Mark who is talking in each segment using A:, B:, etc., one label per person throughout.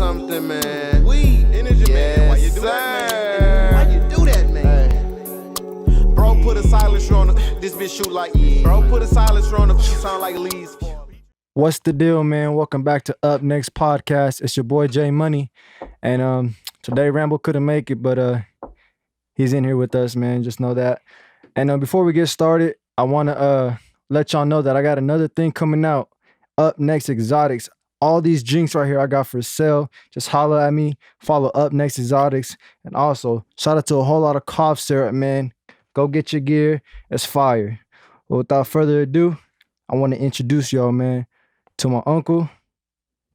A: something, man.
B: Energy, man. Why you do that, man? Why you do that, man? Hey. Bro, put a silencer on this bitch shoot like Bro, put a silencer on the sound like Lee's.
C: What's the deal, man? Welcome back to Up Next Podcast. It's your boy J Money, and today Rambo couldn't make it, but he's in here with us, man. Just know that. And before we get started, I want to let y'all know that I got another thing coming out. Up Next Exotics. All these drinks right here I got for sale. Just holler at me. Follow Up Next Exotics, and also shout out to a whole lot of cough syrup, man. Go get your gear. It's fire. But without further ado, I want to introduce y'all, man, to my uncle,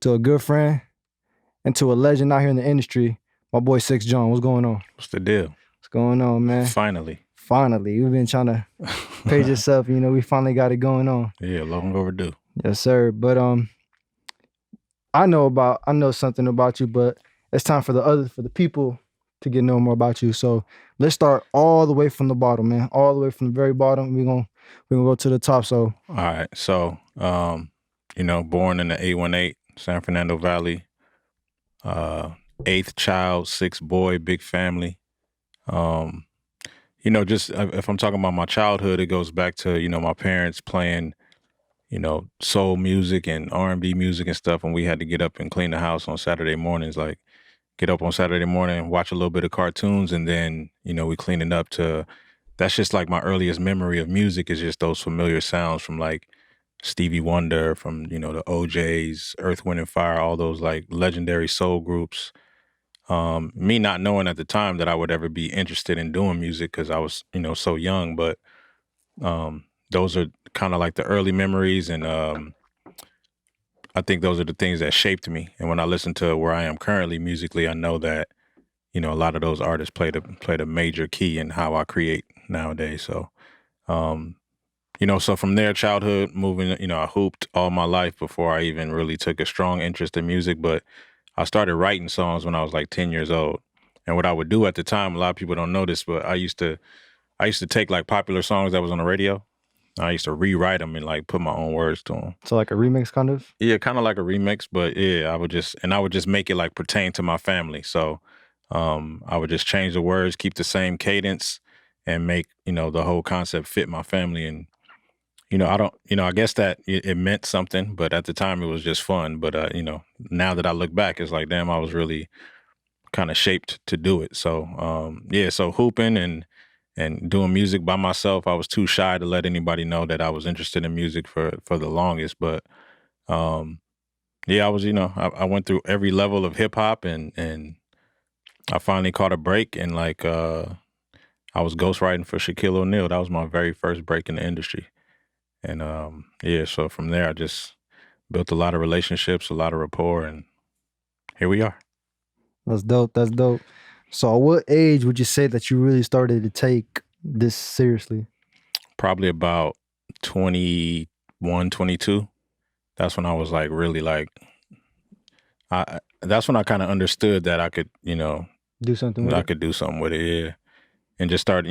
C: to a good friend, and to a legend out here in the industry, my boy Sixx John. What's going on?
D: What's the deal?
C: What's going on, man?
D: Finally.
C: We've been trying to page this up. You know, we finally got it going on.
D: Yeah, long overdue.
C: Yes, sir. But I know something about you, but it's time for the people to get to know more about you. So let's start all the way from the bottom, man. All the way from the very bottom. We're gonna go to the top. So
D: all right. So born in the 818, San Fernando Valley, eighth child, sixth boy, big family. Just if I'm talking about my childhood, it goes back to, my parents playing, soul music and R&B music and stuff. And we had to get up and clean the house on Saturday mornings, like get up on Saturday morning, watch a little bit of cartoons. And then, we clean it up to, that's just like my earliest memory of music is just those familiar sounds from like Stevie Wonder, from, the OJs, Earth, Wind and Fire, all those like legendary soul groups. Me not knowing at the time that I would ever be interested in doing music because I was, so young, but those are kind of like the early memories, and I think those are the things that shaped me. And when I listen to where I am currently musically, I know that, a lot of those artists played a major key in how I create nowadays. So, so from there, childhood, moving, I hooped all my life before I even really took a strong interest in music, but I started writing songs when I was like 10 years old. And what I would do at the time, a lot of people don't know this, but I used to take like popular songs that was on the radio. I used to rewrite them and like put my own words to them.
C: So like a remix kind of?
D: Yeah, kind of like a remix, but yeah, I would just make it like pertain to my family. So I would just change the words, keep the same cadence, and make, the whole concept fit my family. And I guess that it meant something, but at the time it was just fun. But, now that I look back, it's like, damn, I was really kind of shaped to do it. So, so hooping and doing music by myself, I was too shy to let anybody know that I was interested in music for the longest. But, I was, I went through every level of hip hop, and I finally caught a break, and like, I was ghostwriting for Shaquille O'Neal. That was my very first break in the industry. And so from there, I just built a lot of relationships, a lot of rapport, and here we are.
C: That's dope. So at what age would you say that you really started to take this seriously?
D: Probably about 21, 22. That's when I was like really like, that's when I kind of understood that I could,
C: do something with
D: I
C: it.
D: could do something with it, yeah. And just start,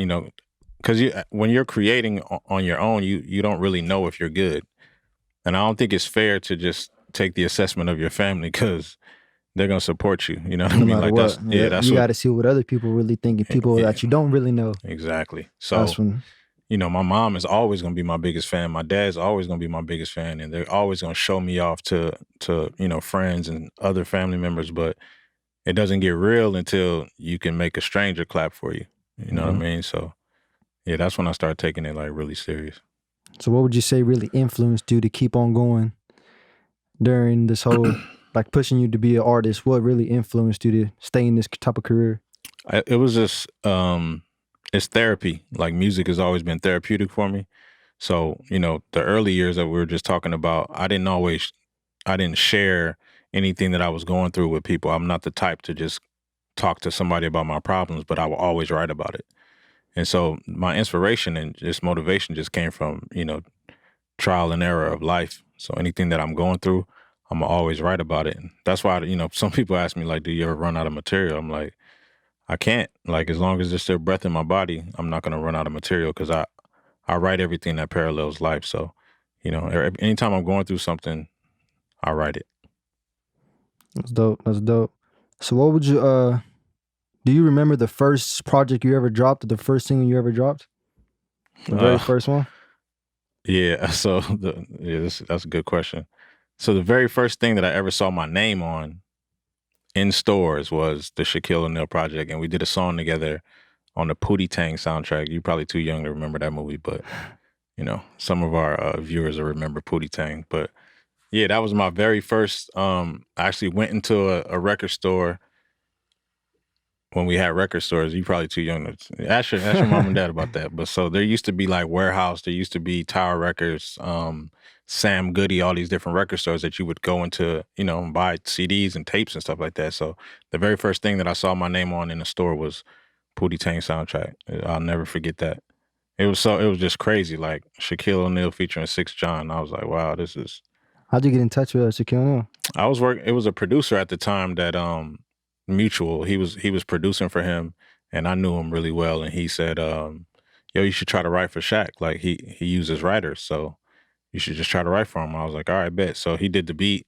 D: because when you're creating on your own, you don't really know if you're good. And I don't think it's fair to just take the assessment of your family because they're going to support you. You know what I mean? Like
C: what.
D: that's
C: you got to see what other people really think, and people that you don't really know.
D: Exactly. So,
C: that's when,
D: my mom is always going to be my biggest fan. My dad's always going to be my biggest fan. And they're always going to show me off to friends and other family members. But it doesn't get real until you can make a stranger clap for you. You know what I mean? So, yeah, that's when I started taking it like really serious.
C: So what would you say really influenced you to keep on going during this whole, like pushing you to be an artist? What really influenced you to stay in this type of career?
D: It was just, it's therapy. Like music has always been therapeutic for me. So, the early years that we were just talking about, I didn't share anything that I was going through with people. I'm not the type to just talk to somebody about my problems, but I will always write about it. And so my inspiration and just motivation just came from, trial and error of life. So anything that I'm going through, I'm always write about it. And that's why, some people ask me like, do you ever run out of material? I'm like, I can't. Like, as long as there's still breath in my body, I'm not going to run out of material because I write everything that parallels life. So, anytime I'm going through something, I write it.
C: That's dope. That's dope. So what would you do you remember the first project you ever dropped or the first single you ever dropped? The very first one?
D: Yeah, so that's a good question. So the very first thing that I ever saw my name on in stores was the Shaquille O'Neal project, and we did a song together on the Pootie Tang soundtrack. You're probably too young to remember that movie, but you know, some of our viewers will remember Pootie Tang. But yeah, that was my very first. I actually went into a record store when we had record stores. You probably too young to ask your mom and dad about that. But so there used to be like Warehouse, there used to be Tower Records, Sam Goody, all these different record stores that you would go into, you know, and buy CDs and tapes and stuff like that. So the very first thing that I saw my name on in the store was Pootie Tang soundtrack. I'll never forget that. It was just crazy. Like Shaquille O'Neal featuring Sixx John. I was like, wow, this is.
C: How'd you get in touch with Shaquille O'Neal?
D: I was working. It was a producer at the time that Mutual. He was producing for him, and I knew him really well. And he said, "Yo, you should try to write for Shaq. Like he uses writers, so you should just try to write for him." I was like, "All right, bet." So he did the beat,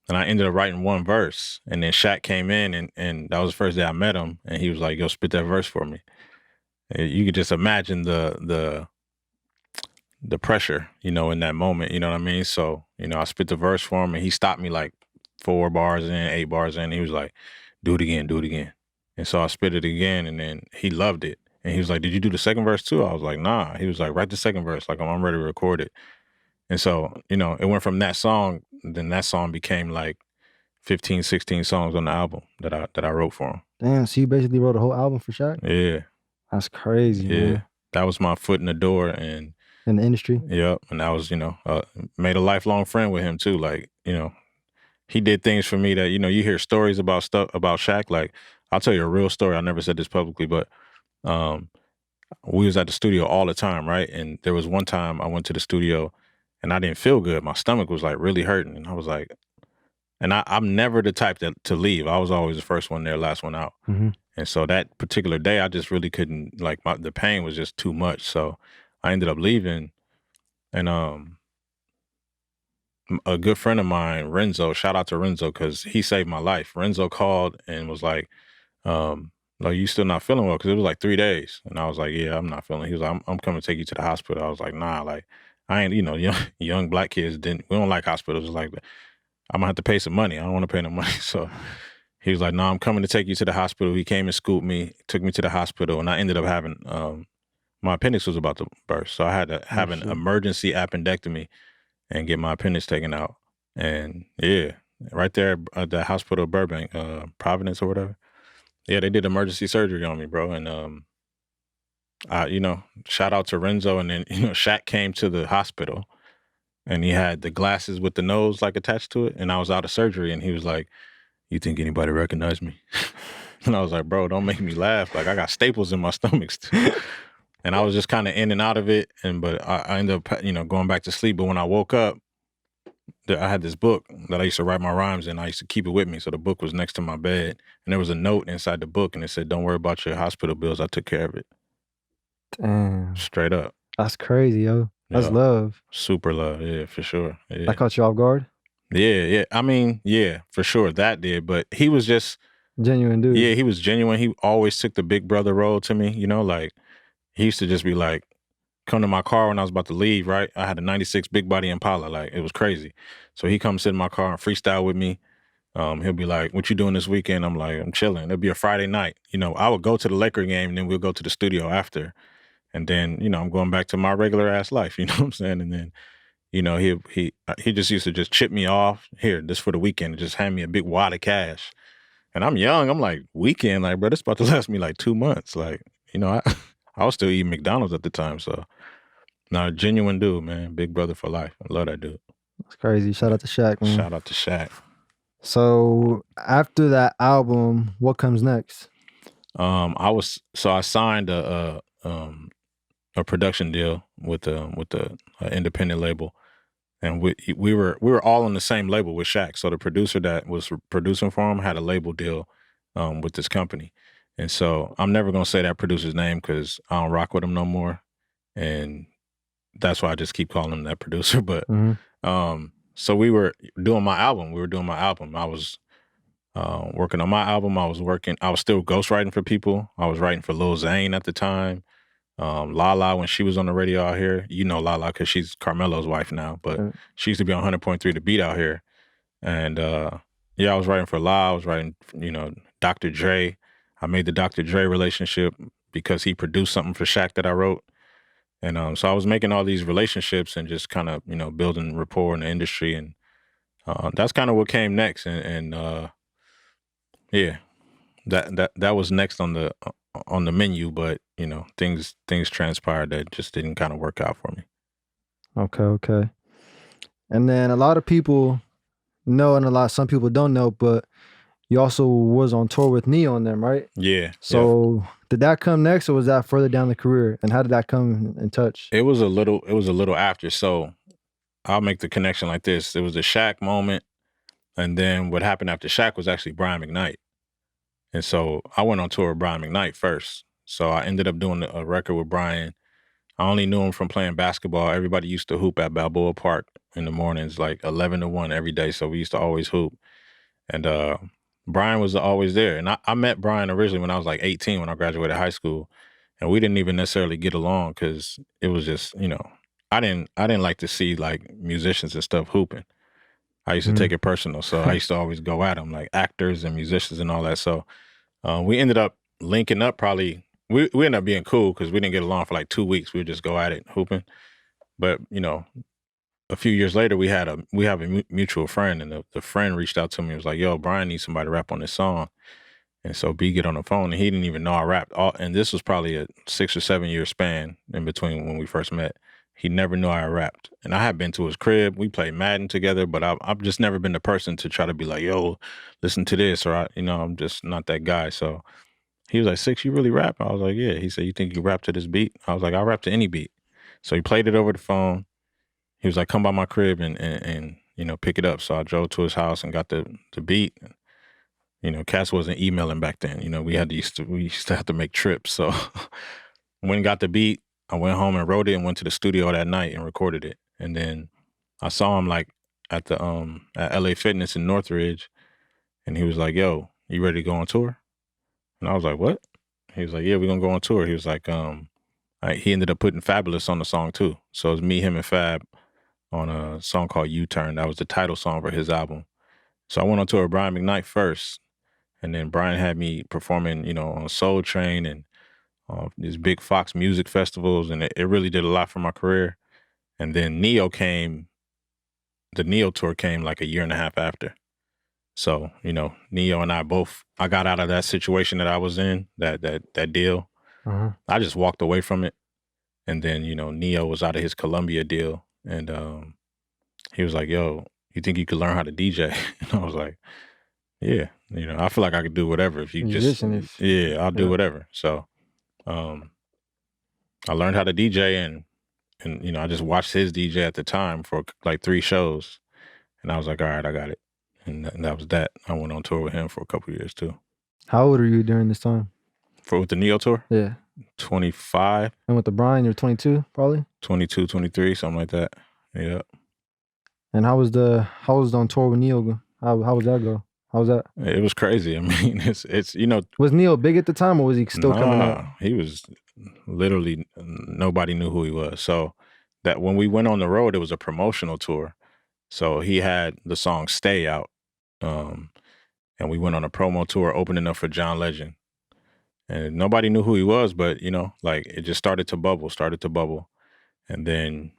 D: and I ended up writing one verse. And then Shaq came in, and that was the first day I met him, and he was like, "Yo, spit that verse for me." And you could just imagine the pressure, you know, in that moment. You know what I mean? So you know, I spit the verse for him, and he stopped me like 4 bars in, 8 bars in. He was like, do it again, do it again. And so I spit it again, and then he loved it. And he was like, did you do the second verse too? I was like, nah. He was like, write the second verse. Like, I'm ready to record it. And so, you know, it went from that song, then that song became like 15, 16 songs on the album that I wrote for him.
C: Damn, so you basically wrote a whole album for Shaq?
D: Yeah.
C: That's crazy, man.
D: That was my foot in the door, and
C: in the industry.
D: Yep. And I was, you know, made a lifelong friend with him too. Like, you know, he did things for me that, you know, you hear stories about Shaq. Like, I'll tell you a real story. I never said this publicly, but we was at the studio all the time, right? And there was one time I went to the studio and I didn't feel good. My stomach was like really hurting. And I was like, and I'm never the type to leave. I was always the first one there, last one out.
C: Mm-hmm.
D: And so that particular day, I just really couldn't, like, the pain was just too much. So I ended up leaving, and a good friend of mine, Renzo, shout out to Renzo, because he saved my life. Renzo called and was like, you still not feeling well? Because it was like 3 days. And I was like, yeah, I'm not feeling. He was like, I'm coming to take you to the hospital. I was like, nah, like, I ain't, you know, young black kids we don't like hospitals. Like, I'm gonna have to pay some money. I don't want to pay no money. So he was like, no, I'm coming to take you to the hospital. He came and scooped me, took me to the hospital, and I ended up having, my appendix was about to burst. So I had to have an emergency appendectomy and get my appendix taken out. And yeah, right there at the hospital, Burbank, Providence or whatever. Yeah, they did emergency surgery on me, bro. And you know, shout out to Renzo. And then, you know, Shaq came to the hospital and he had the glasses with the nose like attached to it. And I was out of surgery, and he was like, you think anybody recognized me? And I was like, bro, don't make me laugh. Like, I got staples in my stomach still. And I was just kind of in and out of it. But I ended up, you know, going back to sleep. But when I woke up, I had this book that I used to write my rhymes in. I used to keep it with me. So the book was next to my bed, and there was a note inside the book, and it said, don't worry about your hospital bills. I took care of it.
C: Damn.
D: Straight up.
C: That's crazy, yo. That's love.
D: Super love. Yeah, for sure. Yeah.
C: That caught you off guard?
D: Yeah. I mean, yeah, for sure. That did. But he was just
C: genuine dude.
D: Yeah, he was genuine. He always took the big brother role to me, you know, like he used to just be like, come to my car when I was about to leave, right? I had a 96 big body Impala, like it was crazy. So he comes sit in my car and freestyle with me. He'll be like, what you doing this weekend? I'm like, I'm chilling. It'll be a Friday night. You know, I would go to the Laker game and then we'll go to the studio after. And then, you know, I'm going back to my regular ass life, you know what I'm saying? And then, you know, he just used to just chip me off. Here, this for the weekend, and just hand me a big wad of cash. And I'm young. I'm like, weekend? Like, bro, this about to last me like 2 months. Like, you know, I was still eating McDonald's at the time. So, no, genuine dude, man. Big brother for life. I love that dude.
C: That's crazy. Shout out to Shaq, man.
D: Shout out to Shaq.
C: So, after that album, what comes next?
D: I signed a production deal with the independent label. And we were all on the same label with Shaq. So the producer that was producing for him had a label deal with this company. And so I'm never going to say that producer's name because I don't rock with him no more. And that's why I just keep calling him that producer. But so we were doing my album. I was working on my album. I was still ghostwriting for people. I was writing for Lil Zane at the time. Lala, when she was on the radio out here, you know Lala because she's Carmelo's wife now, but she used to be on 100.3 The Beat out here. And yeah, I was writing for La. I was writing, Dr. Dre. I made the Dr. Dre relationship because he produced something for Shaq that I wrote. And so I was making all these relationships and just kind of, building rapport in the industry. And that's kind of what came next. And yeah, that was next on the menu, but things transpired that just didn't kind of work out for me.
C: Okay. And then a lot of people know, and some people don't know, but you also was on tour with NEYO and them, right?
D: Yeah.
C: So did that come next, or was that further down the career? And how did that come in touch?
D: It was a little after. So I'll make the connection like this. It was the Shaq moment, and then what happened after Shaq was actually Brian McKnight. And so I went on tour with Brian McKnight first. So I ended up doing a record with Brian. I only knew him from playing basketball. Everybody used to hoop at Balboa Park in the mornings, like 11 to 1 every day. So we used to always hoop. And Brian was always there. And I met Brian originally when I was like 18, when I graduated high school. And we didn't even necessarily get along because it was just, I didn't like to see like musicians and stuff hooping. I used to take it personal. So I used to always go at them, like actors and musicians and all that. So we ended up linking up probably. We ended up being cool because we didn't get along for like 2 weeks. We would just go at it hooping. But, a few years later, we have a mutual friend, and the friend reached out to me and was like, yo, Brian needs somebody to rap on this song. And so B get on the phone, and he didn't even know I rapped. And this was probably a 6 or 7 year span in between when we first met. He never knew I rapped. And I had been to his crib. We played Madden together, but I've just never been the person to try to be like, yo, listen to this. Or, I'm just not that guy. So he was like, Sixx, you really rap? I was like, yeah. He said, you think you rap to this beat? I was like, I'll rap to any beat. So he played it over the phone. He was like, come by my crib and pick it up. So I drove to his house and got the beat. Cass wasn't emailing back then. We used to have to make trips. So when I got the beat, I went home and wrote it and went to the studio that night and recorded it. And then I saw him like at the at LA Fitness in Northridge, and he was like, yo, you ready to go on tour? And I was like, what? He was like, yeah, we're gonna go on tour. He was like, he ended up putting Fabulous on the song too. So it was me, him, and Fab on a song called U-Turn. That was the title song for his album. So I went on tour with Brian McKnight first, and then Brian had me performing, on Soul Train and these big Fox music festivals, and it really did a lot for my career. And then NEYO came, the NEYO tour came like a year and a half after. So, NEYO and I got out of that situation that I was in, that deal.
C: Uh-huh.
D: I just walked away from it. And then, NEYO was out of his Columbia deal. And he was like, yo, you think you could learn how to DJ? And I was like, yeah, I feel like I could do whatever if you I'll do whatever. So I learned how to DJ and I just watched his DJ at the time for like 3 shows. And I was like, all right, I got it. And that was that. I went on tour with him for a couple of years too.
C: How old are you during this time?
D: With the NEYO tour?
C: Yeah.
D: 25.
C: And with the Brian, you're 22 probably?
D: 22, 23, something like that. Yeah.
C: And how was on tour with NEYO? How was that go? How was that?
D: It was crazy. I mean, it's
C: Was NEYO big at the time, or was he still coming out?
D: He was literally, nobody knew who he was. So that when we went on the road, it was a promotional tour. So he had the song Stay out. And we went on a promo tour opening up for John Legend. And nobody knew who he was, but, it just started to bubble. And then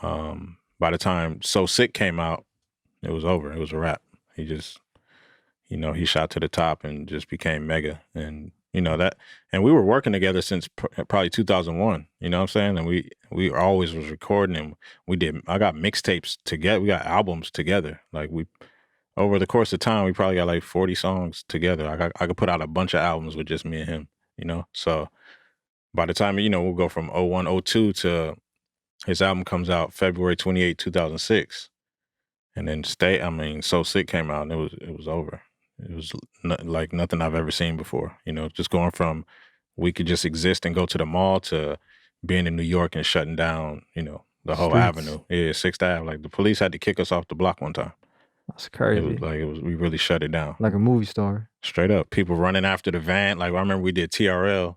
D: by the time So Sick came out, it was over. It was a wrap. He just, he shot to the top and just became mega. And, and we were working together since probably 2001, you know what I'm saying? And we always was recording, and I got mixtapes together. We got albums together. Like over the course of time, we probably got like 40 songs together. I could put out a bunch of albums with just me and him, So by the time, we'll go from 01, 02 to his album comes out February 28, 2006. And then So Sick came out, and it was over. It was like nothing I've ever seen before, just going from we could just exist and go to the mall to being in New York and shutting down, the whole
C: Streets.
D: avenue. Yeah, Sixth Ave. Like the police had to kick us off the block one time.
C: That's crazy.
D: We really shut it down.
C: Like a movie star.
D: Straight up. People running after the van. Like I remember we did TRL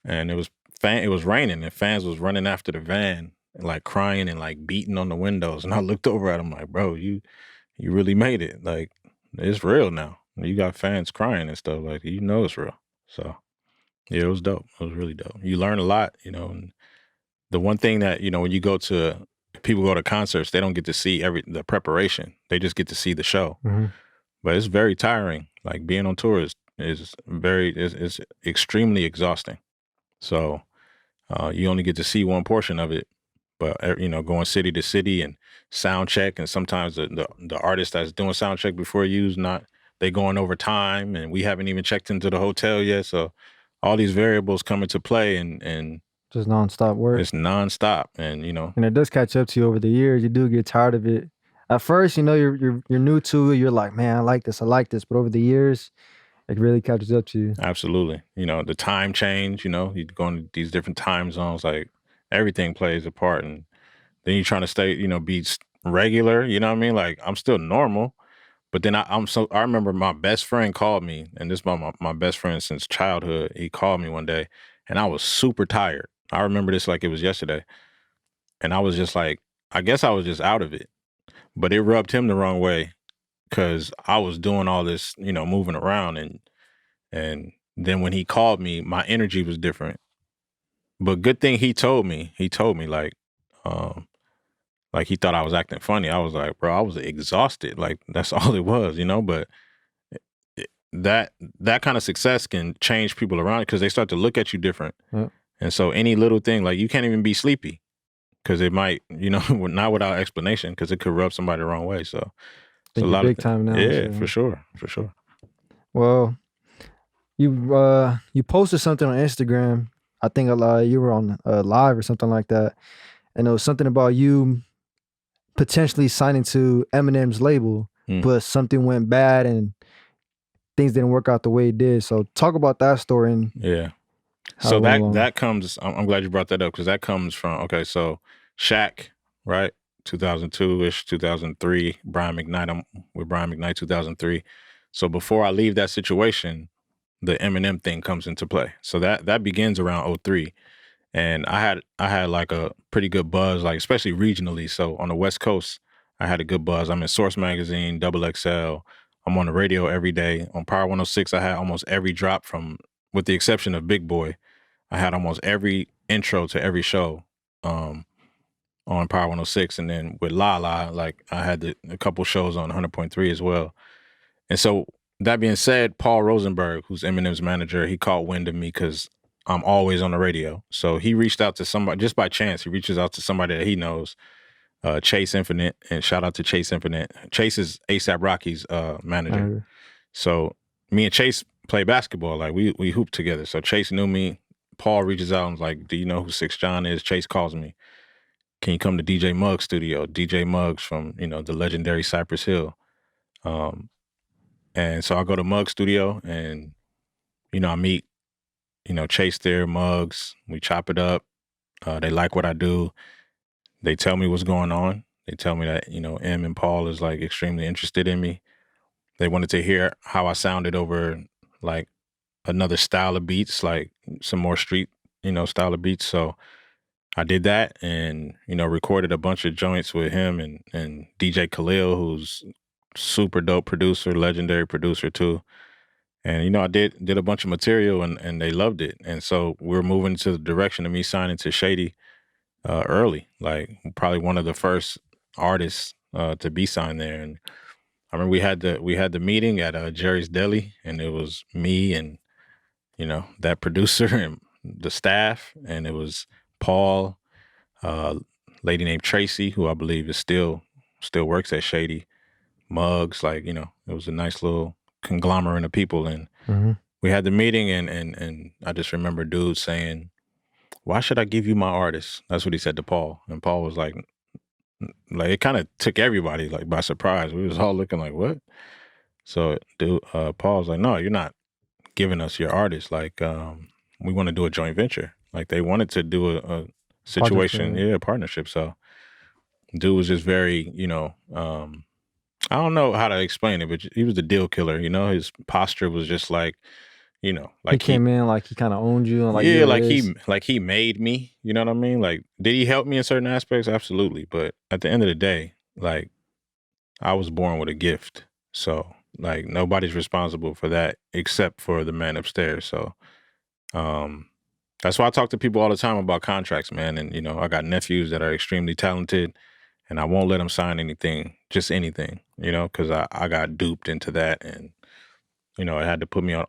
D: and it was raining and fans was running after the van and like crying and like beating on the windows. And I looked over at them like, bro, you really made it. Like it's real now. You got fans crying and stuff. Like you know it's real. So yeah, it was dope. It was really dope. You learn a lot, you know. And the one thing that, you know, when you go to people go to concerts, they don't get to see the preparation. They just get to see the show.
C: Mm-hmm.
D: But it's very tiring. Like being on tour is extremely exhausting. So you only get to see one portion of it. But you know, going city to city and sound check, and sometimes the artist that's doing sound check before you's not, they going over time, and we haven't even checked into the hotel yet. So all these variables come into play, and
C: just nonstop work.
D: It's nonstop, and you know,
C: and it does catch up to you over the years. You do get tired of it. At first, you know, you're new to it. You're like, man, I like this. But over the years, it really catches up to you.
D: Absolutely. You know, the time change. You know, you go into these different time zones. Like everything plays a part, and then you're trying to stay, you know, be regular. You know what I mean? Like I'm still normal, but then I remember my best friend called me, and this is my best friend since childhood. He called me one day, and I was super tired. I remember this like it was yesterday. And I was just like, I guess I was just out of it. But it rubbed him the wrong way because I was doing all this, you know, moving around. And then when he called me, my energy was different. But good thing he told me like he thought I was acting funny. I was like, bro, I was exhausted. Like that's all it was, you know, but that kind of success can change people around because they start to look at you different.
C: Yep.
D: And so any little thing, like you can't even be sleepy because it might, you know, not without explanation because it could rub somebody the wrong way. So it's a lot
C: big time now.
D: Yeah, for sure.
C: Well, you posted something on Instagram. I think you were on live or something like that. And it was something about you potentially signing to Eminem's label, but something went bad and things didn't work out the way it did. So talk about that story. And
D: yeah. So that comes, I'm glad you brought that up because that comes from, okay, so Shaq, right? 2002-ish, 2003, Brian McKnight, I'm with Brian McKnight 2003. So before I leave that situation, the Eminem thing comes into play. So that begins around 03. And I had like a pretty good buzz, like especially regionally. So on the West Coast, I had a good buzz. I'm in Source Magazine, Double XL. I'm on the radio every day. On Power 106, I had almost every drop with the exception of Big Boy. I had almost every intro to every show on Power 106. And then with Lala, like I had a couple shows on 100.3 as well. And so that being said, Paul Rosenberg, who's Eminem's manager, he caught wind of me because I'm always on the radio. So he reached out to somebody, just by chance, he reaches out to somebody that he knows, Chase Infinite, and shout out to Chase Infinite. Chase is A$AP Rocky's manager. So me and Chase play basketball. Like we hoop together. So Chase knew me. Paul reaches out and was like, do you know who Sixx John is? Chase calls me. Can you come to DJ Muggs' studio? DJ Muggs from, you know, the legendary Cypress Hill. And so I go to Muggs' studio and, you know, I meet, you know, Chase there, Muggs. We chop it up. They like what I do. They tell me what's going on. They tell me that, you know, M and Paul is like extremely interested in me. They wanted to hear how I sounded over like another style of beats, like some more street, you know, style of beats. So I did that and, you know, recorded a bunch of joints with him and DJ Khalil, who's super dope producer, legendary producer too. And, you know, I did a bunch of material and they loved it. And so we're moving to the direction of me signing to Shady early, like probably one of the first artists to be signed there. And I remember we had the meeting at Jerry's Deli, and it was me and, you know, that producer and the staff, and it was Paul, lady named Tracy, who I believe is still works at Shady, Muggs, like, you know, it was a nice little conglomerate of people. And we had the meeting and I just remember dude saying, why should I give you my artist? That's what he said to Paul. And Paul was like it kind of took everybody like by surprise. We was all looking like, what? So dude, Paul was like, no, you're not giving us your artist. Like, we want to do a joint venture. Like they wanted to do a situation, partnership. So dude was just very, you know, I don't know how to explain it, but he was the deal killer. You know, his posture was just like, you know,
C: He
D: like
C: came in like he kind of owned you and like you
D: yeah,
C: were his.
D: like he made me. You know what I mean? Like, did he help me in certain aspects? Absolutely. But at the end of the day, like, I was born with a gift, so like nobody's responsible for that except for the man upstairs. So um, that's why I talk to people all the time about contracts, man. And you know, I got nephews that are extremely talented, and I won't let them sign anything, just anything, you know, because I got duped into that, and you know, it had to put me on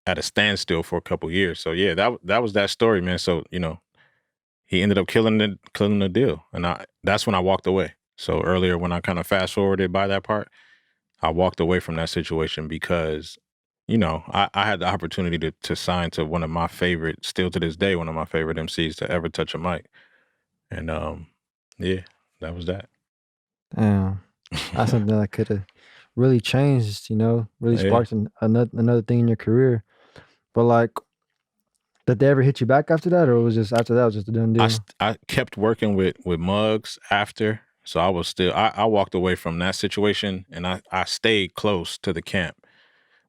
D: at a standstill for a couple years. So yeah, that was that story, man. So you know, he ended up killing the deal, and that's when I walked away. So earlier, when I kind of fast forwarded by that part, I walked away from that situation because, you know, I had the opportunity to sign to one of my favorite, still to this day, one of my favorite MCs to ever touch a mic. And yeah, that was that.
C: Damn, that's something that could have really changed. Really
D: Yeah.
C: sparked another thing in your career. But like, did they ever hit you back after that, or was just after that was just a done deal?
D: I kept working with Muggs after. So I was still, I walked away from that situation and I stayed close to the camp.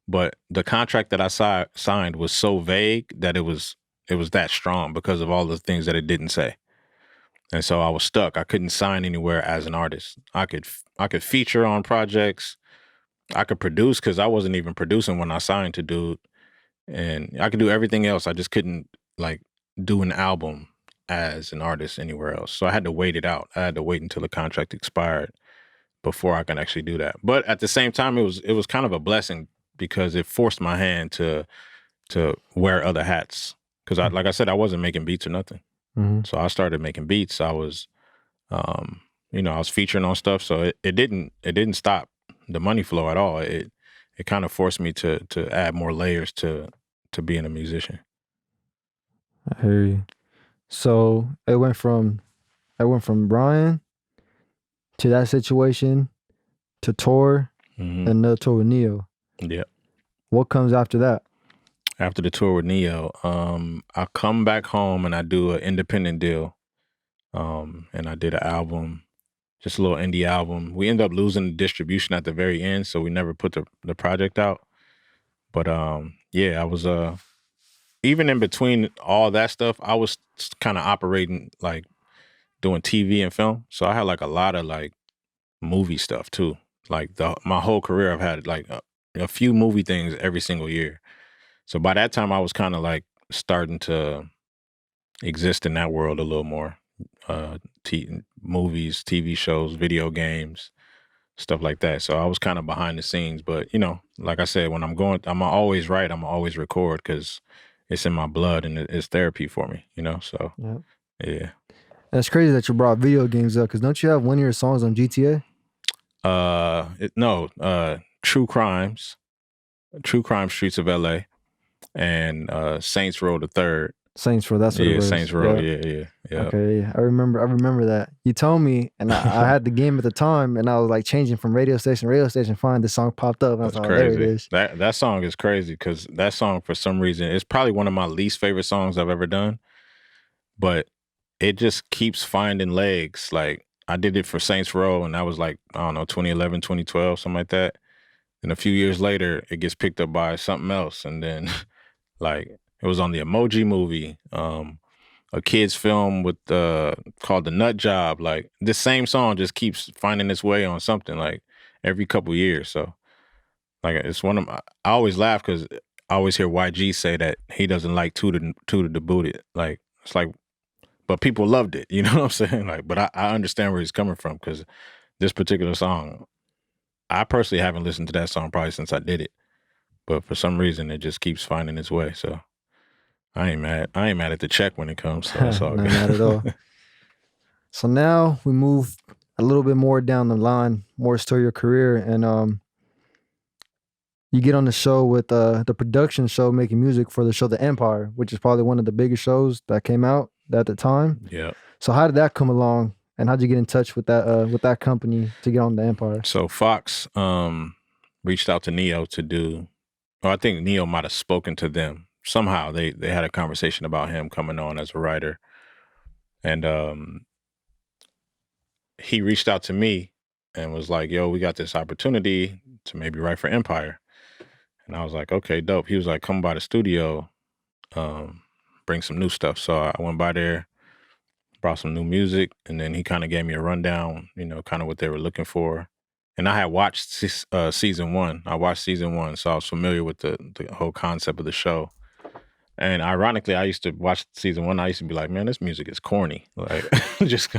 D: But the contract that I signed was so vague that it was that strong because of all the things that it didn't say. And so I was stuck. I couldn't sign anywhere as an artist. I could feature on projects. I could produce because I wasn't even producing when I signed to Dude, and I could do everything else. I just couldn't like do an album as an artist anywhere else. So I had to wait it out. I had to wait until the contract expired before I can actually do that. But at the same time, it was kind of a blessing because it forced my hand to wear other hats. Because like I said, I wasn't making beats or nothing.
C: Mm-hmm.
D: So I started making beats. I was, you know, I was featuring on stuff. So it didn't stop the money flow at all. It kind of forced me to add more layers to being a musician.
C: I hear you. So it went from Brian to that situation to tour and another tour with NEYO.
D: Yeah.
C: What comes after that?
D: After the tour with NEYO, I come back home and I do an independent deal. And I did an album, just a little indie album. We ended up losing the distribution at the very end, so we never put the project out. But yeah, I was even in between all that stuff, I was kind of operating like doing TV and film. So I had like a lot of like movie stuff too. Like my whole career, I've had like a few movie things every single year. So by that time, I was kind of like starting to exist in that world a little more. Movies, TV shows, video games, stuff like that. So I was kind of behind the scenes. But, you know, like I said, when I'm always write, I'm always record because it's in my blood and it's therapy for me, you know? So, yeah.
C: And it's crazy that you brought video games up because don't you have one of your songs on GTA?
D: No, True Crime Streets of LA and Saints Row the Third.
C: Saints Row, that's what it was.
D: Saints Row, yeah.
C: Okay, I remember that. You told me, and I had the game at the time, and I was like changing from radio station to radio station, find the song popped up. And I was
D: That's
C: like, there it
D: crazy.
C: is.
D: That song is crazy because that song, for some reason, is probably one of my least favorite songs I've ever done. But it just keeps finding legs. Like, I did it for Saints Row, and that was like, I don't know, 2011, 2012, something like that. And a few years later, it gets picked up by something else. And then, like, it was on the Emoji Movie, a kid's film with called The Nut Job. Like, this same song just keeps finding its way on something, like, every couple years. So, like, it's one of my, I always laugh because I always hear YG say that he doesn't like Tutor the Booted. Like, it's like, but people loved it. You know what I'm saying? Like, but I understand where he's coming from because this particular song, I personally haven't listened to that song probably since I did it. But for some reason, it just keeps finding its way. So I ain't mad. I ain't mad at the check when it comes. So it's all
C: Not
D: good.
C: mad at all. So now we move a little bit more down the line, more to your career, and you get on the show with the production show making music for the show The Empire, which is probably one of the biggest shows that came out at the time.
D: Yeah.
C: So how did that come along, and how'd you get in touch with that company to get on The Empire?
D: So Fox reached out to NEYO to do, or I think NEYO might have spoken to them. Somehow they had a conversation about him coming on as a writer. And he reached out to me and was like, yo, we got this opportunity to maybe write for Empire. And I was like, okay, dope. He was like, come by the studio, bring some new stuff. So I went by there, brought some new music, and then he kind of gave me a rundown, you know, kind of what they were looking for. And I had watched season 1. I watched season 1, so I was familiar with the whole concept of the show. And ironically, I used to watch season 1. I used to be like, man, this music is corny. Like, just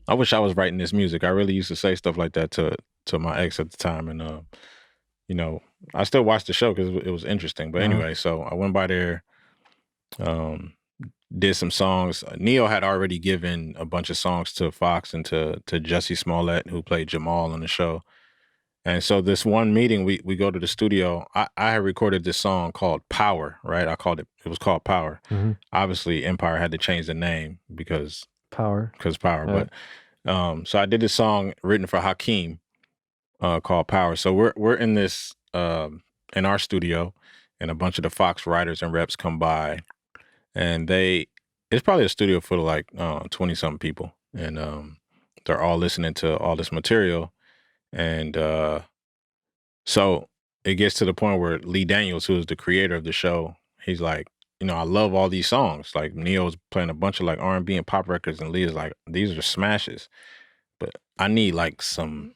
D: I wish I was writing this music. I really used to say stuff like that to my ex at the time. And, you know, I still watched the show because it was interesting. But anyway, so I went by there, did some songs. NEYO had already given a bunch of songs to Fox and to Jussie Smollett, who played Jamal on the show. And so this one meeting, we go to the studio. I had recorded this song called Power, right? It was called Power.
C: Mm-hmm.
D: Obviously, Empire had to change the name because
C: Power.
D: Yeah. But so I did this song written for Hakeem called Power. So we're in this in our studio, and a bunch of the Fox writers and reps come by, and it's probably a studio full of like 20-something people, and they're all listening to all this material. And so it gets to the point where Lee Daniels, who is the creator of the show, he's like, you know, I love all these songs. Like NEYO's playing a bunch of like R&B and pop records, and Lee is like, these are smashes, but I need like some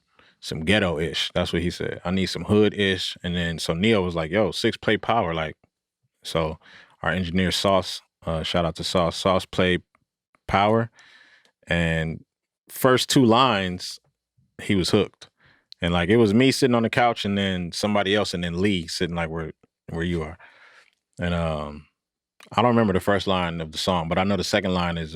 D: ghetto-ish. That's what he said. I need some hood-ish. And then so NEYO was like, yo, Sixx, play Power. Like, so our engineer Sauce, shout out to Sauce. Sauce played Power, and first 2 lines, he was hooked. And like, it was me sitting on the couch and then somebody else and then Lee sitting like where you are. And I don't remember the first line of the song, but I know the second line is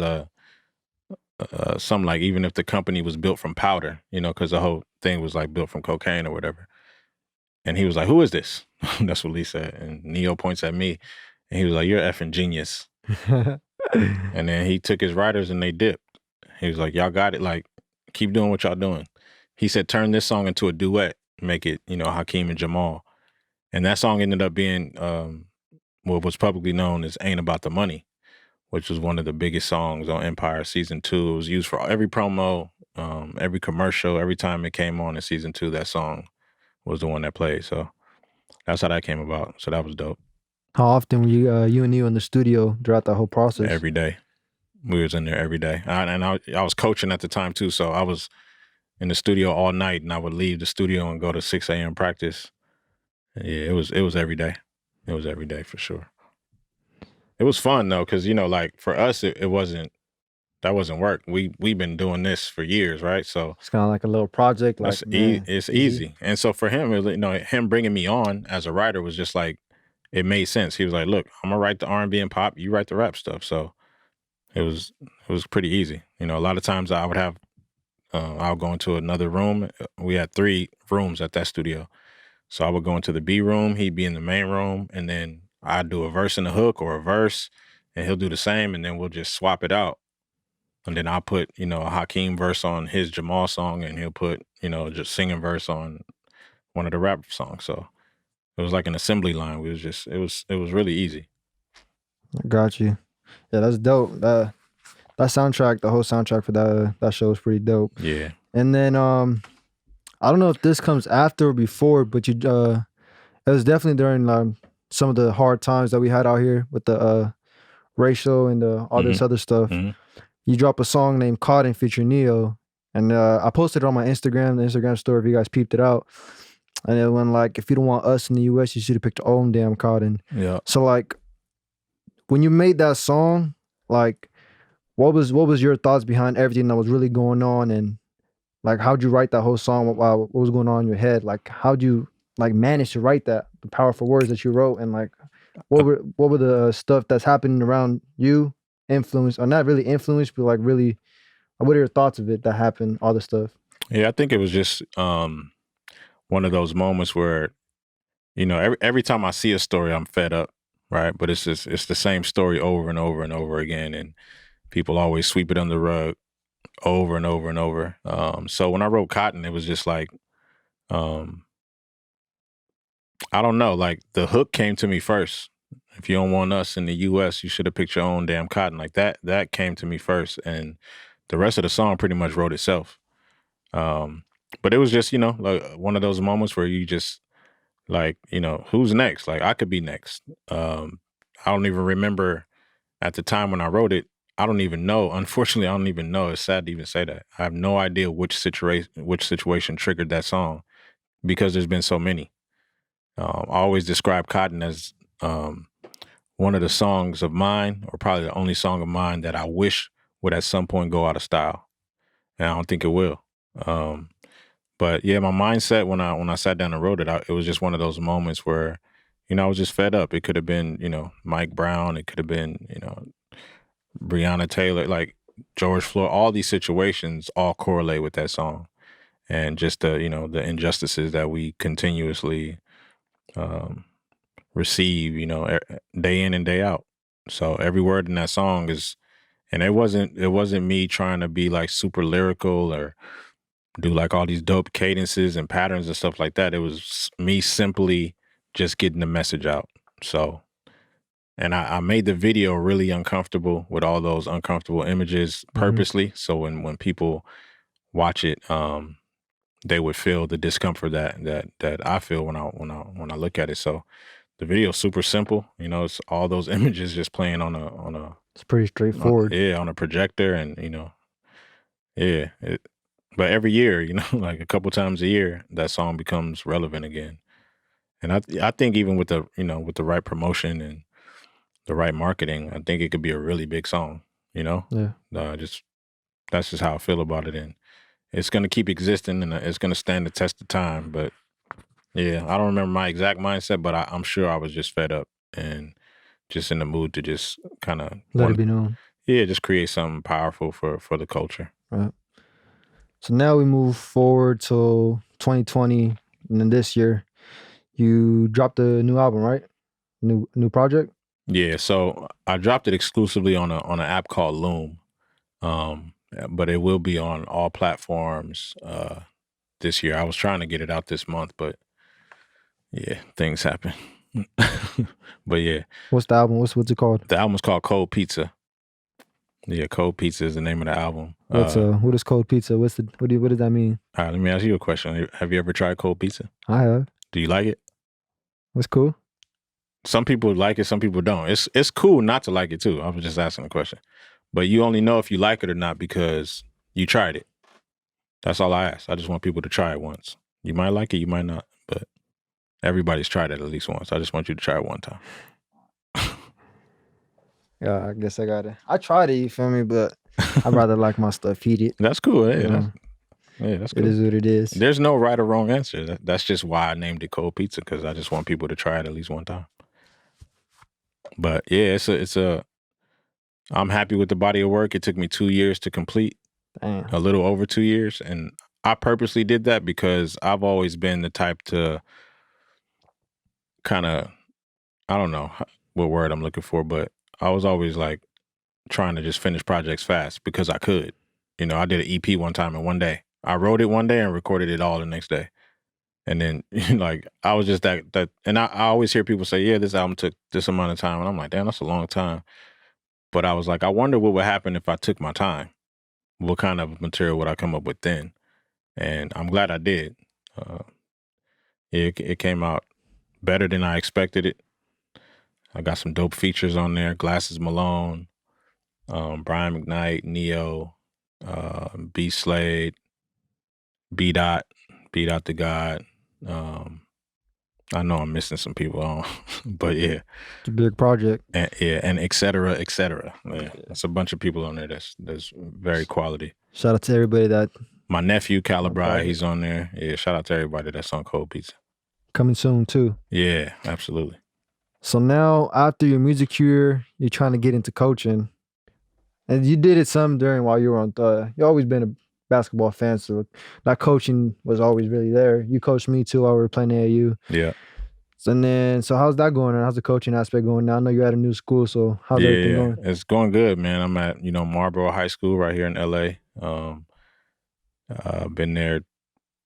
D: something like, even if the company was built from powder, you know, because the whole thing was like built from cocaine or whatever. And he was like, who is this? That's what Lee said. And NEYO points at me and he was like, you're an effing genius. And then he took his writers and they dipped. He was like, y'all got it. Like, keep doing what y'all doing. He said, turn this song into a duet, make it, you know, Hakeem and Jamal. And that song ended up being what was publicly known as Ain't About the Money, which was one of the biggest songs on Empire season 2. It was used for every promo, every commercial, every time it came on in season 2, that song was the one that played. So that's how that came about. So that was dope.
C: How often were you and NEYO in the studio throughout the whole process?
D: Every day. We was in there every day. I was coaching at the time too, so I was in the studio all night, and I would leave the studio and go to 6 a.m. practice. Yeah, it was every day. It was every day for sure. It was fun though, because, you know, like for us, that wasn't work. We've been doing this for years, right? So
C: it's kind of like a little project. Like
D: it's easy. And so for him, you know, him bringing me on as a writer was just like, it made sense. He was like, look, I'm gonna write the R&B and pop, you write the rap stuff. So it was pretty easy. You know, a lot of times I would have I'll go into another room. We had 3 rooms at that studio. So I would go into the B room, he'd be in the main room, and then I'd do a verse and a hook or a verse, and he'll do the same, and then we'll just swap it out. And then I'll put, you know, a Hakeem verse on his Jamal song, and he'll put, you know, just singing verse on one of the rap songs. So it was like an assembly line. It was really easy.
C: Got you. Yeah, that's dope. That soundtrack, the whole soundtrack for that show is pretty dope.
D: Yeah.
C: And then I don't know if this comes after or before, but it was definitely during some of the hard times that we had out here with the racial and all this other stuff.
D: Mm-hmm.
C: You drop a song named Cotton featuring NEYO, and I posted it on my Instagram, the Instagram story, if you guys peeped it out. And it went like, if you don't want us in the US, you should have picked your own damn cotton. Yeah. So like, when you made that song, like, what was your thoughts behind everything that was really going on, and like, how'd you write that whole song? What was going on in your head? Like, how'd you like manage to write that, the powerful words that you wrote, and like, what were the stuff that's happening around you, influence, or not really influence, but like really, what are your thoughts of it that happened, all the stuff?
D: Yeah, I think it was just one of those moments where, you know, every time I see a story, I'm fed up, right? But it's the same story over and over and over again, and people always sweep it under the rug over and over and over. So when I wrote Cotton, it was just like, I don't know, like the hook came to me first. If you don't want us in the US, you should have picked your own damn cotton. Like that came to me first, and the rest of the song pretty much wrote itself. But it was just, you know, like one of those moments where you just like, you know, who's next? Like I could be next. I don't even remember at the time when I wrote it. I don't even know. Unfortunately, I don't even know. It's sad to even say that. I have no idea which situation triggered that song because there's been so many. I always describe Cotton as one of the songs of mine, or probably the only song of mine that I wish would at some point go out of style, and I don't think it will. Um, but yeah, my mindset when I sat down and wrote it, it was just one of those moments where, you know, I was just fed up. It could have been, you know, Mike Brown. It could have been, you know, Breonna Taylor, like George Floyd. All these situations all correlate with that song, and just the, you know, the injustices that we continuously um, receive, you know, day in and day out. So every word in that song is, and it wasn't me trying to be like super lyrical or do like all these dope cadences and patterns and stuff like that. It was me simply just getting the message out. So, and I made the video really uncomfortable with all those uncomfortable images purposely. So when people watch it, they would feel the discomfort that I feel when I look at it. So the video is super simple. You know, it's all those images just playing on
C: It's pretty straightforward.
D: on a projector, and you know, yeah. But every year, you know, like a couple times a year, that song becomes relevant again. And I think even with the, you know, with the right promotion and the right marketing, I think it could be a really big song. You know,
C: Yeah.
D: just that's just how I feel about it, and it's gonna keep existing, and it's gonna stand the test of time. But yeah, I don't remember my exact mindset, but I'm sure I was just fed up and just in the mood to just kind of
C: Let it be known.
D: just create something powerful for the culture.
C: Right. So now we move forward to 2020, and then this year, you dropped a new album, right? New project.
D: Yeah, so I dropped it exclusively on an app called Loom, but it will be on all platforms this year. I was trying to get it out this month, but yeah, things happen. But yeah,
C: What's the album? What's it called?
D: the album's called Cold Pizza. Yeah, Cold Pizza is the name of the album.
C: What is cold pizza? What does that mean?
D: All right, let me ask you a question. Have you ever tried cold pizza?
C: I have.
D: Do you like it?
C: What's cool?
D: Some people like it, some people don't. It's cool not to like it too. I was just asking a question. But you only know if you like it or not because you tried it. That's all I ask. I just want people to try it once. You might like it, you might not, but everybody's tried it at least once. I just want you to try it one time.
C: Yeah, I guess I got it. I tried it, you feel me? But I'd rather like my stuff heated.
D: That's cool. Yeah,
C: You know,
D: that's
C: it
D: cool.
C: is what it is.
D: There's no right or wrong answer. That's just why I named it Cold Pizza, because I just want people to try it at least one time. But yeah, I'm happy with the body of work. It took me 2 years to complete,
C: Damn.
D: a little over 2 years. And I purposely did that because I've always been the type to kind of, I don't know what word I'm looking for, but I was always like trying to just finish projects fast because I could. You know, I did an EP one time in one day. I wrote it one day and recorded it all the next day. And then like I was just that and I always hear people say, yeah, this album took this amount of time. And I'm like, damn, that's a long time. But I was like, I wonder what would happen if I took my time. What kind of material would I come up with then? And I'm glad I did. It came out better than I expected it. I got some dope features on there. Glasses Malone, Brian McKnight, NEYO, B Slade, B Dot the God. I know I'm missing some people on, but yeah.
C: It's a big project.
D: And, yeah, and et cetera, et cetera. Yeah, it's a bunch of people on there that's very quality.
C: Shout out to everybody that
D: My nephew, Calibri, he's on there. Yeah, shout out to everybody that's on Cold Pizza.
C: coming soon too.
D: Yeah, absolutely.
C: So now after your music career, you're trying to get into coaching. And you did it some during while you were on you always been a basketball fan, so that coaching was always really there. You coached me too while we were playing AAU.
D: Yeah.
C: So how's that going? How's the coaching aspect going now? I know you're at a new school, so how's everything going?
D: It's going good, man. I'm at, Marlboro High School right here in LA. I've been there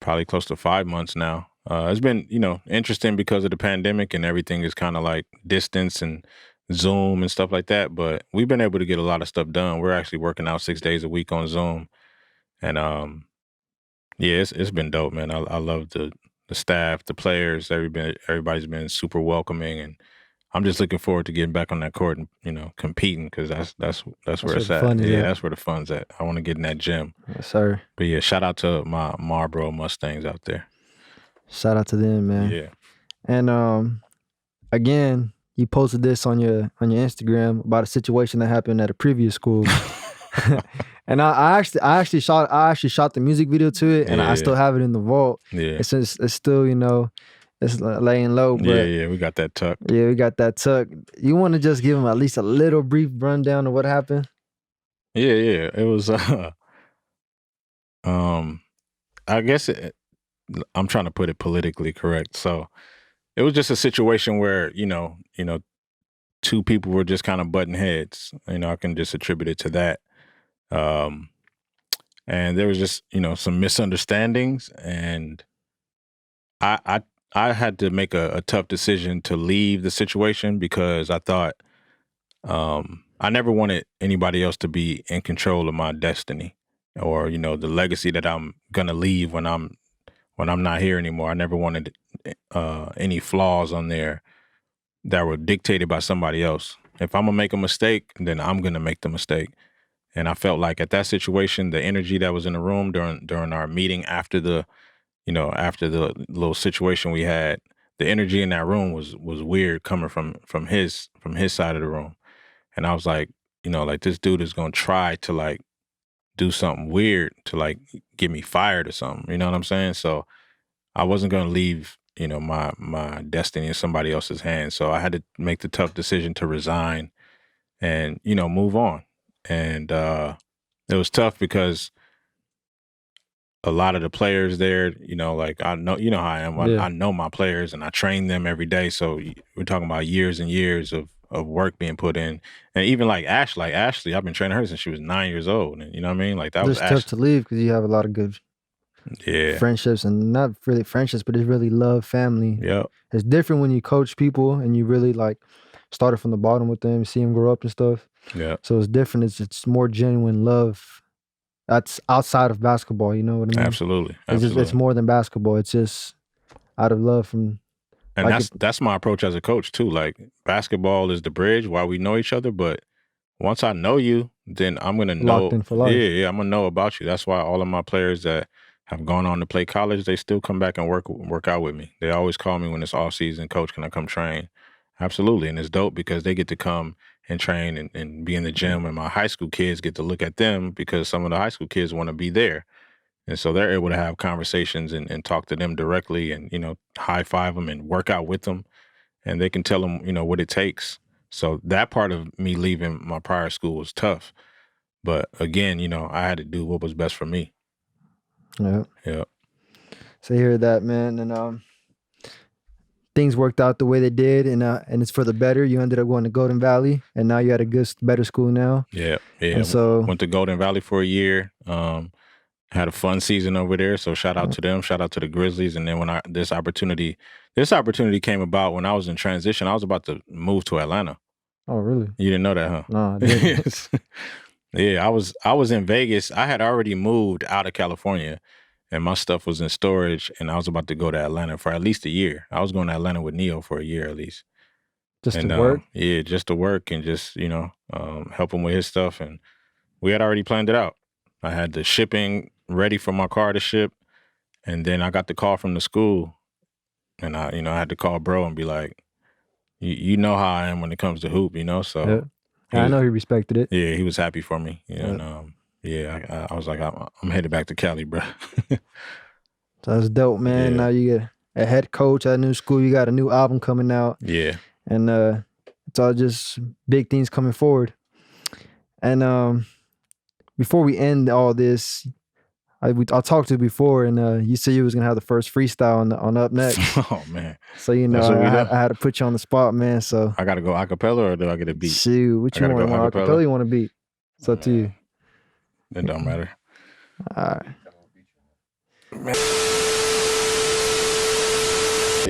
D: probably close to 5 months now. It's been, interesting because of the pandemic and everything is kind of like distance and Zoom and stuff like that. But we've been able to get a lot of stuff done. We're actually working out 6 days a week on Zoom. And Yeah, it's been dope, man. I love the staff, the players. Everybody's been super welcoming, and I'm just looking forward to getting back on that court and competing because that's where it's
C: the
D: at.
C: fun is
D: Yeah,
C: at.
D: that's where the fun's at. I want to get in that gym.
C: Yes, sir.
D: But yeah, shout out to my Marlboro Mustangs out there.
C: Shout out to them, man.
D: Yeah.
C: And again, you posted this on your Instagram about a situation that happened at a previous school. And I actually shot the music video to it, and I still have it in the vault.
D: Yeah.
C: It's still, it's laying low. But
D: Yeah, we got that tucked.
C: Yeah, we got that tucked. You want to just give them at least a little brief rundown of what happened?
D: Yeah. It was I guess I'm trying to put it politically correct. So it was just a situation where, two people were just kind of butting heads. I can just attribute it to that. And there was just, some misunderstandings, and I had to make a tough decision to leave the situation because I thought I never wanted anybody else to be in control of my destiny or, the legacy that I'm gonna leave when I'm not here anymore. I never wanted any flaws on there that were dictated by somebody else. If I'm gonna make a mistake, then I'm gonna make the mistake. And I felt like at that situation, the energy that was in the room during our meeting after the little situation we had, the energy in that room was weird coming from his side of the room. And I was like, like this dude is gonna try to like do something weird to like get me fired or something. You know what I'm saying? So I wasn't gonna leave, my destiny in somebody else's hands. So I had to make the tough decision to resign and, move on. And it was tough because a lot of the players there, like I know, how I am.
C: Yeah.
D: I know my players and I train them every day. So we're talking about years and years of work being put in. And even like Ashley, I've been training her since she was 9 years old. And you know what I mean? Like that was
C: tough to leave because you have a lot of good friendships, and not really friendships, but it's really love, family.
D: Yeah.
C: It's different when you coach people and you really like started from the bottom with them, see them grow up and stuff.
D: Yeah.
C: So it's different. It's more genuine love. That's outside of basketball. You know what I mean?
D: Absolutely.
C: It's more than basketball. It's just out of love from.
D: And
C: like
D: that's my approach as a coach too. Like basketball is the bridge while we know each other, but once I know you, then I'm gonna know.
C: Locked in for life.
D: Yeah, I'm gonna know about you. That's why all of my players that have gone on to play college, they still come back and work out with me. They always call me when it's off season, coach, can I come train? Absolutely. And it's dope because they get to come and train and be in the gym, and my high school kids get to look at them because some of the high school kids want to be there. And so they're able to have conversations and talk to them directly and, high five them and work out with them. And they can tell them, what it takes. So that part of me leaving my prior school was tough. But again, I had to do what was best for me.
C: Yeah.
D: Yeah.
C: So you hear that, man. And things worked out the way they did, and it's for the better. You ended up going to Golden Valley, and now you're at a better school now.
D: Yeah.
C: And so
D: went to Golden Valley for a year. Had a fun season over there. So shout out to them. Shout out to the Grizzlies. And then when this opportunity came about when I was in transition, I was about to move to Atlanta.
C: Oh, really?
D: You didn't know that, huh?
C: No, I didn't.
D: Yeah, I was in Vegas. I had already moved out of California, and my stuff was in storage, and I was about to go to Atlanta for at least a year. I was going to Atlanta with NEYO for a year at least.
C: Just to work?
D: Yeah, just to work and just, help him with his stuff. And we had already planned it out. I had the shipping ready for my car to ship, and then I got the call from the school, and I had to call bro and be like, you know how I am when it comes to hoop, so.
C: Yeah. I know he respected it.
D: Yeah, he was happy for me. And I was like, I'm headed back to Cali, bro.
C: So that's dope, man.
D: Yeah.
C: Now you get a head coach at a new school. You got a new album coming out.
D: Yeah.
C: And it's all just big things coming forward. And before we end all this, I talked to you before, and you said you was gonna have the first freestyle on Up Next.
D: Oh man!
C: So I had to put you on the spot, man. So
D: I gotta go acapella, or do I get a beat?
C: Shoot, what you want? Acapella? You want a beat? It's up to you.
D: It don't matter.
C: All right.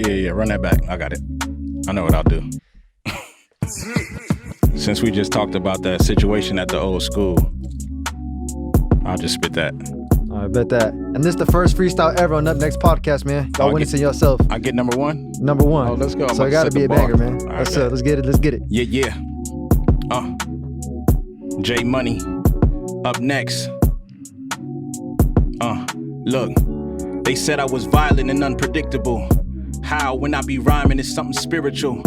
D: Yeah. Run that back. I got it. I know what I'll do. Since we just talked about that situation at the old school, I'll just spit that.
C: All I bet that. And this is the first freestyle ever on Up Next podcast, man. Y'all witnessing yourself.
D: I get number one?
C: Number one.
D: Oh, let's go.
C: So it gotta be a banger, man. Let's get it. Let's get it.
D: Yeah. J Money. Up next. Look. They said I was violent and unpredictable. How when I be rhyming it's something spiritual.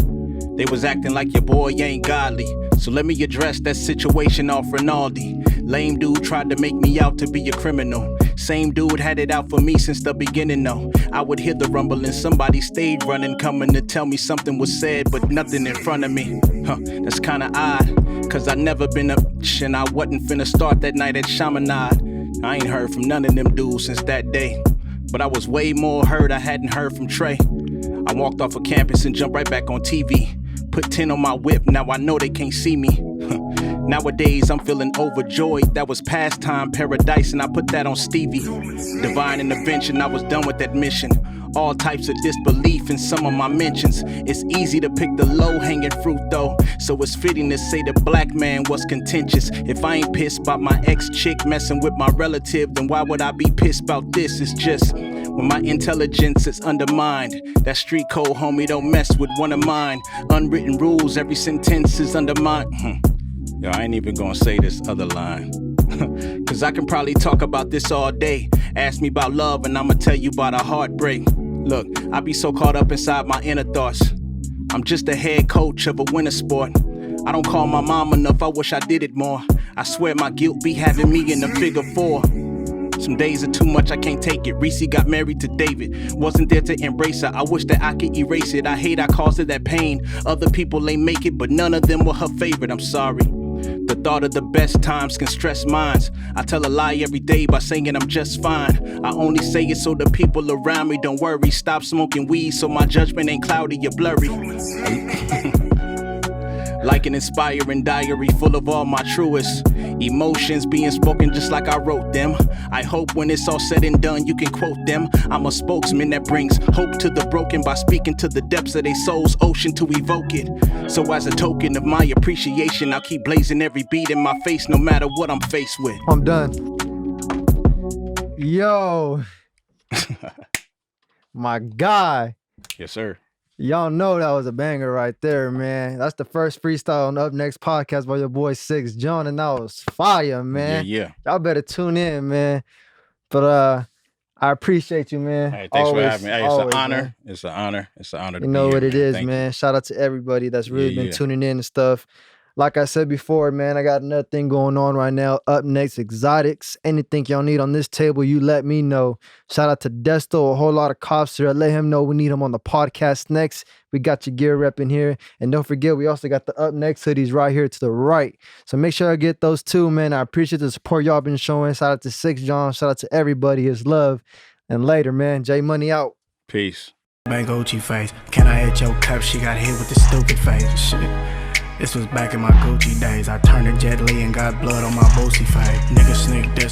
D: They was acting like your boy ain't godly. So let me address that situation off Rinaldi. Lame dude tried to make me out to be a criminal. Same dude had it out for me since the beginning though. I would hear the rumbling, somebody stayed running, coming to tell me something was said, but nothing in front of me. That's kinda odd, cause I never been a bitch and I wasn't finna start that night at Chaminade. I ain't heard from none of them dudes since that day. But I was way more hurt I hadn't heard from Trey. I walked off of campus and jumped right back on TV. Put 10 on my whip, now I know they can't see me. Nowadays I'm feeling overjoyed. That was pastime paradise and I put that on Stevie. Divine intervention, I was done with that mission. All types of disbelief in some of my mentions. It's easy to pick the low-hanging fruit though, so it's fitting to say the black man was contentious. If I ain't pissed about my ex-chick messing with my relative, then why would I be pissed about this? It's just when my intelligence is undermined. That street code, homie, don't mess with one of mine. Unwritten rules, every sentence is undermined. Yo, I ain't even gonna say this other line. Cause I can probably talk about this all day. Ask me about love and I'ma tell you about a heartbreak. Look, I be so caught up inside my inner thoughts. I'm just a head coach of a winter sport. I don't call my mom enough, I wish I did it more. I swear my guilt be having me in the figure four. Some days are too much, I can't take it. Reese got married to David, wasn't there to embrace her. I wish that I could erase it. I hate I caused her that pain. Other people ain't make it, but none of them were her favorite. I'm sorry. The thought of the best times can stress minds. I tell a lie every day by saying I'm just fine. I only say it so the people around me don't worry. Stop smoking weed so my judgment ain't cloudy or blurry. Like an inspiring diary full of all my truest emotions being spoken just like I wrote them. I hope when it's all said and done you can quote them. I'm a spokesman that brings hope to the broken by speaking to the depths of their soul's ocean to evoke it. So as a token of my appreciation, I'll keep blazing every beat in my face no matter what I'm faced with.
C: I'm done. Yo. My guy.
D: Yes, sir.
C: Y'all know that was a banger right there, man. That's the first freestyle on the Up Next podcast by your boy Sixx John, and that was fire, man.
D: Yeah.
C: Y'all better tune in, man. But I appreciate you, man.
D: Hey, thanks for having me. Hey, it's
C: always,
D: an honor.
C: man.
D: It's an honor. It's an honor to
C: You know
D: be
C: what
D: here,
C: it is,
D: Thank
C: man.
D: you.
C: Shout out to everybody that's really been tuning in and stuff. Like I said before, man, I got another thing going on right now. Up Next Exotics. Anything y'all need on this table, you let me know. Shout out to Desto, a whole lot of cops here. Let him know we need him on the podcast next. We got your gear rep in here. And don't forget, we also got the Up Next hoodies right here to the right. So make sure I get those too, man. I appreciate the support y'all been showing. Shout out to Sixx John. Shout out to everybody. His love. And later, man. J Money out.
D: Peace.
A: Bang Gucci face. Can I hit your cup? She got hit with the stupid face. Shit. This was back in my Gucci days. I turned to Jet Li and got blood on my Boosie face. Nigga sneak this.